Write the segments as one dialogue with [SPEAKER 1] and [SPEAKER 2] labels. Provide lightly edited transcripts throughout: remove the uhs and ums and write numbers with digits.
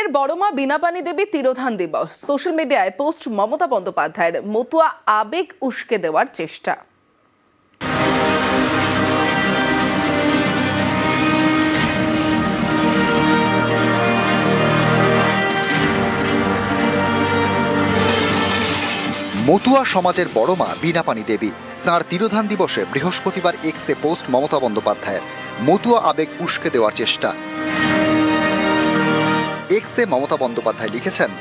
[SPEAKER 1] সমাজের বড় মা বীণাপানি দেবী তিরোধান দিবস। সোশ্যাল মিডিয়ায় পোস্ট মমতা বন্দ্যোপাধ্যায়ের, মতুয়া আবেগ উস্কে দেওয়ার চেষ্টা।
[SPEAKER 2] মতুয়া সমাজের বড় মা বীণাপানি দেবী, তাঁর তিরোধান দিবসে বৃহস্পতিবার এক্সে পোস্ট মমতা বন্দ্যোপাধ্যায়ের, মতুয়া আবেগ উস্কে দেওয়ার চেষ্টা। এক্সে মমতা বন্দ্যোপাধ্যায় লিখেছেন,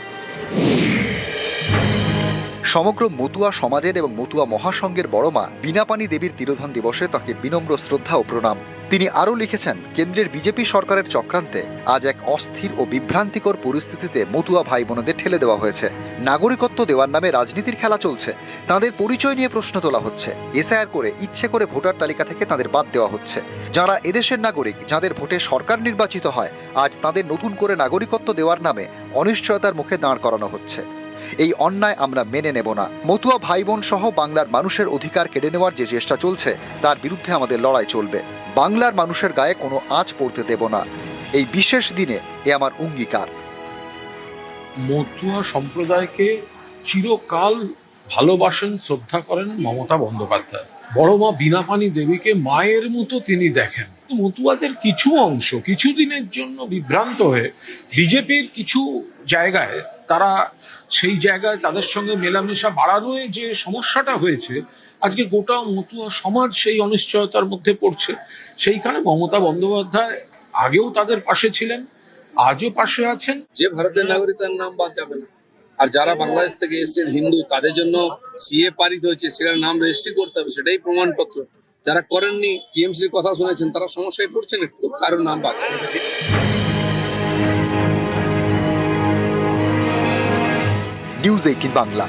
[SPEAKER 2] সমগ্র মতুয়া সমাজের এবং মতুয়া মহাসংঘের বড় মা বীণাপানি দেবীর তিরোধান দিবসে তাকে বিনম্র শ্রদ্ধা ও প্রণাম। তিনি আরও লিখেছেন, কেন্দ্রের বিজেপি সরকারের চক্রান্তে আজ এক অস্থির ও বিভ্রান্তিকর পরিস্থিতিতে মতুয়া ভাই বোনদের ঠেলে দেওয়া হয়েছে। নাগরিকত্ব দেওয়ার নামে রাজনীতির খেলা চলছে। তাদের পরিচয় নিয়ে প্রশ্ন তোলা হচ্ছে। এসআইআর করে ইচ্ছে করে ভোটার তালিকা থেকে তাদের বাদ দেওয়া হচ্ছে। যারা এদেশের নাগরিক, যাদের ভোটে সরকার নির্বাচিত হয়, আজ তাদের নতুন করে নাগরিকত্ব দেওয়ার নামে অনিশ্চয়তার মুখে দাঁড় করানো হচ্ছে। এই অন্যায় আমরা মেনে নেব না। মতুয়া ভাই বোন সহ বাংলার মানুষের অধিকার কেড়ে নেওয়ার যে চেষ্টা চলছে, তার বিরুদ্ধে আমাদের লড়াই চলবে। বাংলার মানুষের গায়ে কোনো আঁচ পড়তে দেব না। এই বিশেষ দিনে এ আমার অঙ্গীকার।
[SPEAKER 3] মতুয়া সম্প্রদায়কে চিরকাল ভালোবাসেন, শ্রদ্ধা করেন মমতা বন্দ্যোপাধ্যায়। বড় মা বীণাপানি দেবীকে মায়ের মতো তিনি দেখেন। মতুয়াদের কিছু অংশ কিছুদিনের জন্য বিভ্রান্ত হয়ে বিজেপির কিছু জায়গায় তারা সেই জায়গায় তাদের সঙ্গে মেলামেশা বাড়ানোয় যে সমস্যাটা হয়েছে, আজকে গোটা মতুয়া সমাজ সেই অনিশ্চয়তার মধ্যে পড়ছে। সেইখানে মমতা বন্দ্যোপাধ্যায় আগেও তাদের পাশে ছিলেন, আজও পাশে আছেন।
[SPEAKER 4] যে ভারতের নাগরিক তার নাম বাদ যাবে না, আর যারা বাংলাদেশ থেকে এসেছেন হিন্দু, তাদের জন্য সিএ পারিত হয়েছে, সেখানে নাম রেজিস্ট্রি করতে হবে, সেটাই প্রমাণপত্র। যারা করেননি, টিএমসির কথা শুনেছেন, তারা সমস্যায় পড়ছেন, একটু কারো নাম বাদ যাবে।
[SPEAKER 2] নিউজ 18 বাংলা।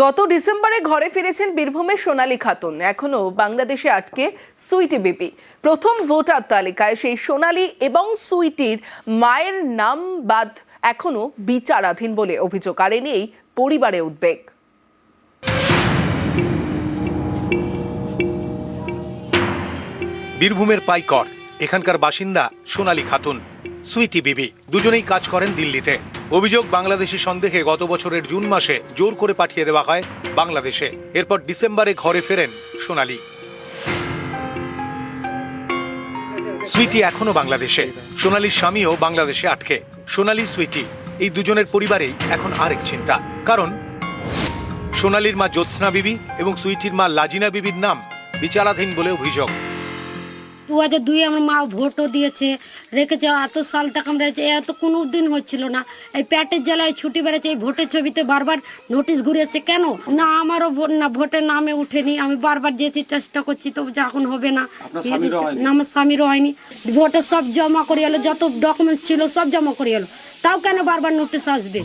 [SPEAKER 1] গত ডিসেম্বরে ঘরে ফিরেছেন বীরভূমের সোনালী খাতুন। এখনো বাংলাদেশে আটকে সুইটি বিবি। প্রথম ভোটার তালিকায় সেই সোনালী এবং সুইটির মায়ের নাম বাদ এখনো বিচারাধীন বলে অভিযোগ। আর এ নিয়েই পরিবারে উদ্বেগ।
[SPEAKER 5] বীরভূমের পাইকর এখানকার বাসিন্দা সোনালী খাতুন, সুইটি বিবি দুজনেই কাজ করেন দিল্লিতে। অভিযোগ, বাংলাদেশি সন্দেহে গত বছরের জুন মাসে জোর করে পাঠিয়ে দেওয়া হয় বাংলাদেশে। এরপর ডিসেম্বরে ঘরে ফেরেন সোনালী। সুইটি এখনো বাংলাদেশে, সোনালীর স্বামীও বাংলাদেশে আটকে। সোনালী, সুইটি এই দুজনের পরিবারেই এখন আরেক চিন্তা। কারণ সোনালীর মা জ্যোৎস্না বিবি এবং সুইটির মা লাজিনা বিবির নাম বিচারাধীন বলে অভিযোগ।
[SPEAKER 6] 2002 আমার মা ভোটও দিয়েছে, রেখেছে। এত সাল থেকে আমরা এত কোনো দিন হচ্ছিল না। এই প্যাটের জেলায় ছুটি বেড়েছে, এই ভোটের ছবিতে বারবার নোটিশ ঘুরিয়েছে। কেন না আমারও না ভোটের নামে উঠেনি। আমি বারবার যেতে চেষ্টা করছি, তো এখন হবে না। না, আমার স্বামীরও হয়নি। ভোটে সব জমা করে এলো, যত ডকুমেন্টস ছিল সব জমা করে এলো, তাও কেন বারবার নোটিশ আসবে।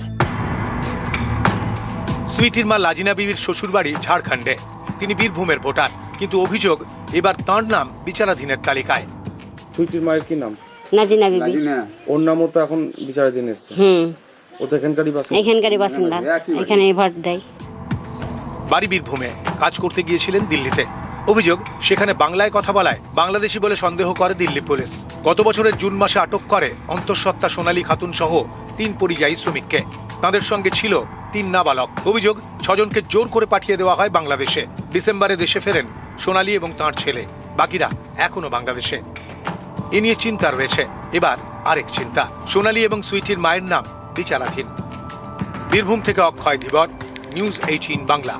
[SPEAKER 5] সুইটির মা লাজিনা বিবির শ্বশুরবাড়ি ঝাড়খণ্ডে। তিনি বীরভূমের ভোটার, কিন্তু অভিযোগ এবার তাঁর নাম বিচারাধীনের তালিকায়।
[SPEAKER 7] সুইটির মায়ের কি নাম?
[SPEAKER 6] লাজিনা বিবি।
[SPEAKER 7] ওর নামও তো এখন বিচারাধীন এসেছে। ও তো এখানকারই বাসিন্দা, এখানে ভোট দেয়।
[SPEAKER 5] বাড়ি বীরভূমে, কাজ করতে গিয়েছিলেন দিল্লিতে। অভিযোগ, সেখানে বাংলায় কথা বলায় বাংলাদেশি বলে সন্দেহ করে দিল্লি পুলিশ। গত বছরের জুন মাসে আটক করে অন্তঃসত্ত্বা সোনালী খাতুন সহ 3 পরিযায়ী শ্রমিককে। তাদের সঙ্গে ছিল 3 নাবালক। অভিযোগ, 6 জনকে জোর করে পাঠিয়ে দেওয়া হয় বাংলাদেশে। ডিসেম্বরে দেশে ফেরেন সোনালী এবং তাঁর ছেলে, বাকিরা এখনো বাংলাদেশে। এ নিয়ে চিন্তা রয়েছে। এবার আরেক চিন্তা, সোনালী এবং সুইটির মায়ের নাম বিচারাধীন। বীরভূম থেকে অক্ষয় ধীবর, নিউজ 18 বাংলা।